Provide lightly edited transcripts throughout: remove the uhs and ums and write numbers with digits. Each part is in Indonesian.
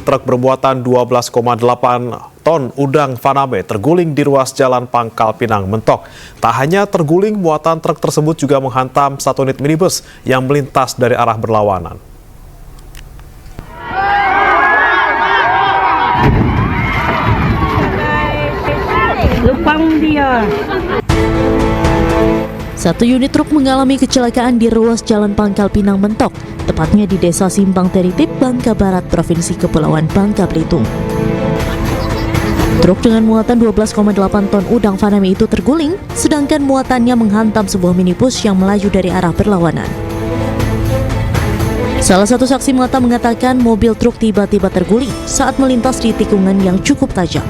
truk bermuatan 12,8 ton udang faname terguling di ruas jalan Pangkal Pinang mentok. Tak hanya terguling, muatan truk tersebut juga menghantam satu unit minibus yang melintas dari arah berlawanan. Lupang dia. Satu unit truk mengalami kecelakaan di ruas Jalan Pangkal Pinang mentok, tepatnya di Desa Simpang Teritip, Bangka Barat, Provinsi Kepulauan Bangka Belitung. Truk dengan muatan 12,8 ton udang faname itu terguling, sedangkan muatannya menghantam sebuah minibus yang melaju dari arah berlawanan. Salah satu saksi mata mengatakan mobil truk tiba-tiba terguling saat melintas di tikungan yang cukup tajam.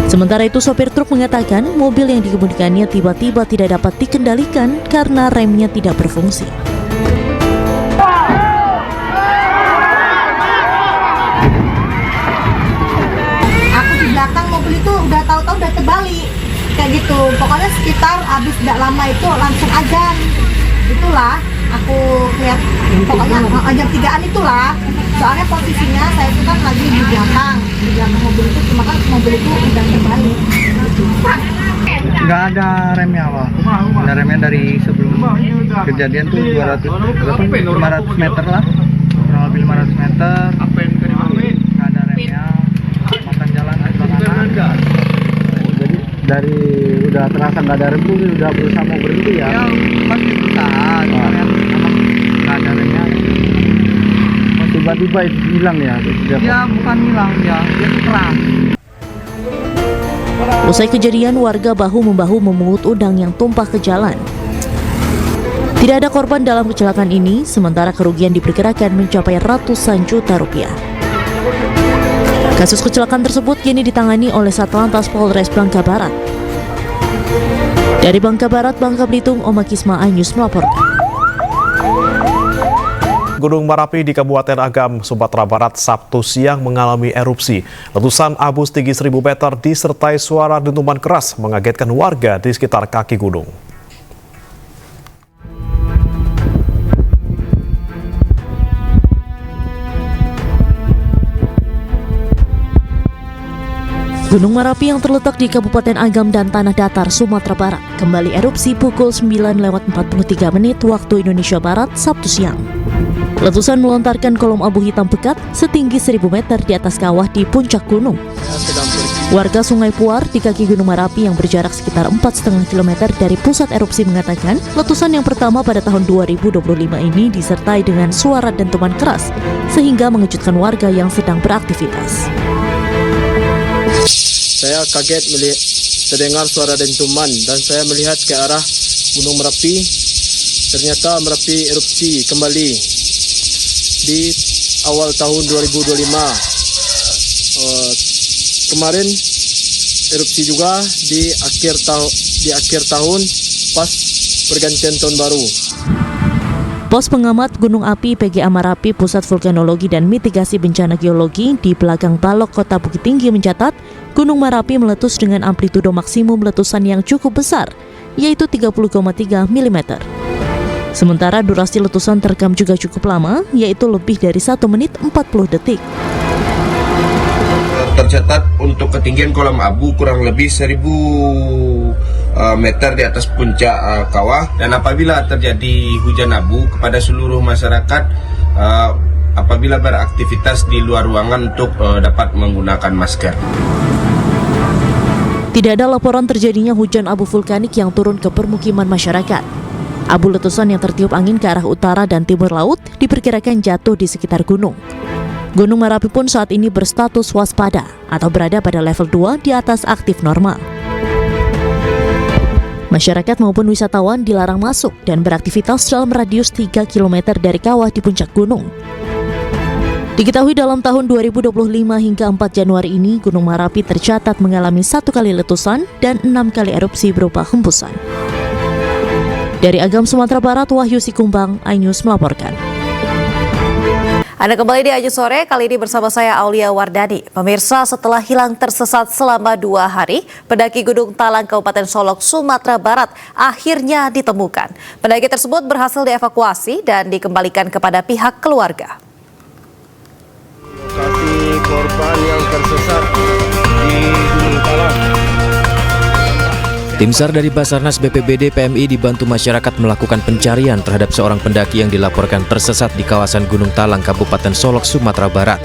Sementara itu, sopir truk mengatakan mobil yang dikemudikannya tiba-tiba tidak dapat dikendalikan karena remnya tidak berfungsi. Aku di belakang mobil itu udah tahu-tahu udah terbalik kayak gitu. Pokoknya sekitar habis tidak lama itu langsung azan. Itulah aku lihat, pokoknya jam 3-an itulah. Soalnya posisinya saya itu kan lagi di belakang mobil itu, cuma kan mobil itu udah terbalik. Nggak ada remnya Pak. Ada remnya dari sebelum kejadian tuh 500 meter lah, kurang lebih 500 meter. Nggak ada remnya, makan jalan agak. Jadi dari udah terasa nggak ada rem tuh udah berusaha mau berhenti ya. Ya pasti berusaha, cuman memang nggak ada remnya. Tiba-tiba hilang ya? Ya bukan hilang ya, dia keras. Usai kejadian, warga bahu-membahu memungut udang yang tumpah ke jalan. Tidak ada korban dalam kecelakaan ini, sementara kerugian diperkirakan mencapai ratusan juta rupiah. Kasus kecelakaan tersebut kini ditangani oleh Satlantas Polres Bangka Barat. Dari Bangka Barat, Bangka Belitung, Oma Kisma Anyus melaporkan. Gunung Merapi di Kabupaten Agam, Sumatera Barat, Sabtu siang mengalami erupsi. Letusan abu setinggi 1.000 meter disertai suara dentuman keras mengagetkan warga di sekitar kaki gunung. Gunung Merapi yang terletak di Kabupaten Agam dan Tanah Datar, Sumatera Barat, kembali erupsi pukul 9:43 waktu Indonesia Barat, Sabtu siang. Letusan melontarkan kolom abu hitam pekat setinggi 1.000 meter di atas kawah di puncak gunung. Warga Sungai Puar di kaki Gunung Merapi yang berjarak sekitar 4,5 km dari pusat erupsi mengatakan letusan yang pertama pada tahun 2025 ini disertai dengan suara dentuman keras sehingga mengejutkan warga yang sedang beraktivitas. Saya kaget melihat terdengar suara dentuman dan saya melihat ke arah Gunung Merapi. Ternyata Merapi erupsi kembali di awal tahun 2025. Kemarin erupsi juga di akhir tahun pas pergantian tahun baru. Pos pengamat Gunung Api PGA Merapi Pusat Vulkanologi dan Mitigasi Bencana Geologi di belakang Balok Kota Bukit Tinggi mencatat Gunung Merapi meletus dengan amplitudo maksimum letusan yang cukup besar, yaitu 30,3 mm. Sementara durasi letusan terekam juga cukup lama, yaitu lebih dari 1 menit 40 detik. Tercatat untuk ketinggian kolom abu kurang lebih 1.000 meter di atas puncak kawah, dan apabila terjadi hujan abu kepada seluruh masyarakat apabila beraktivitas di luar ruangan untuk dapat menggunakan masker. Tidak ada laporan terjadinya hujan abu vulkanik yang turun ke permukiman masyarakat. Abu letusan yang tertiup angin ke arah utara dan timur laut diperkirakan jatuh di sekitar gunung. Gunung Merapi pun saat ini berstatus waspada atau berada pada level 2 di atas aktif normal. Masyarakat maupun wisatawan dilarang masuk dan beraktivitas dalam radius 3 km dari kawah di puncak gunung. Diketahui dalam tahun 2025 hingga 4 Januari ini, Gunung Merapi tercatat mengalami 1 kali letusan dan 6 kali erupsi berupa hembusan. Dari Agam, Sumatera Barat, Wahyu Sikumbang, iNews melaporkan. Anda kembali di Aju Sore, kali ini bersama saya Aulia Wardani. Pemirsa, setelah hilang tersesat selama 2 hari, pendaki Gunung Talang Kabupaten Solok, Sumatera Barat akhirnya ditemukan. Pendaki tersebut berhasil dievakuasi dan dikembalikan kepada pihak keluarga. Tim SAR dari Basarnas BPBD PMI dibantu masyarakat melakukan pencarian terhadap seorang pendaki yang dilaporkan tersesat di kawasan Gunung Talang, Kabupaten Solok, Sumatera Barat.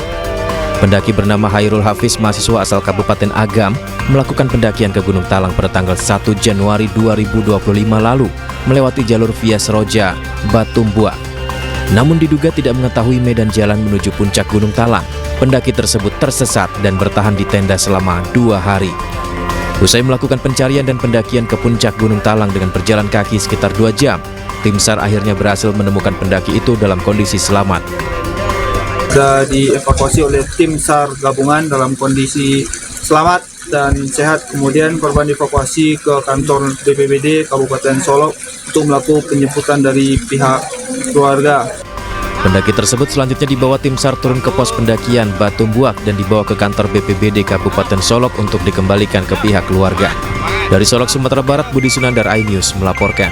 Pendaki bernama Hairul Hafiz, mahasiswa asal Kabupaten Agam, melakukan pendakian ke Gunung Talang pada tanggal 1 Januari 2025 lalu, melewati jalur via Seroja, Batum Buak. Namun diduga tidak mengetahui medan jalan menuju puncak Gunung Talang, pendaki tersebut tersesat dan bertahan di tenda selama 2 hari. Usai melakukan pencarian dan pendakian ke puncak Gunung Talang dengan berjalan kaki sekitar 2 jam, tim SAR akhirnya berhasil menemukan pendaki itu dalam kondisi selamat. Sudah dievakuasi oleh tim SAR gabungan dalam kondisi selamat dan sehat. Kemudian korban dievakuasi ke kantor BPBD Kabupaten Solok untuk melakukan penjemputan dari pihak keluarga. Pendaki tersebut selanjutnya dibawa tim SAR turun ke pos pendakian Batum Buak dan dibawa ke kantor BPBD Kabupaten Solok untuk dikembalikan ke pihak keluarga. Dari Solok, Sumatera Barat, Budi Sunandar, iNews melaporkan.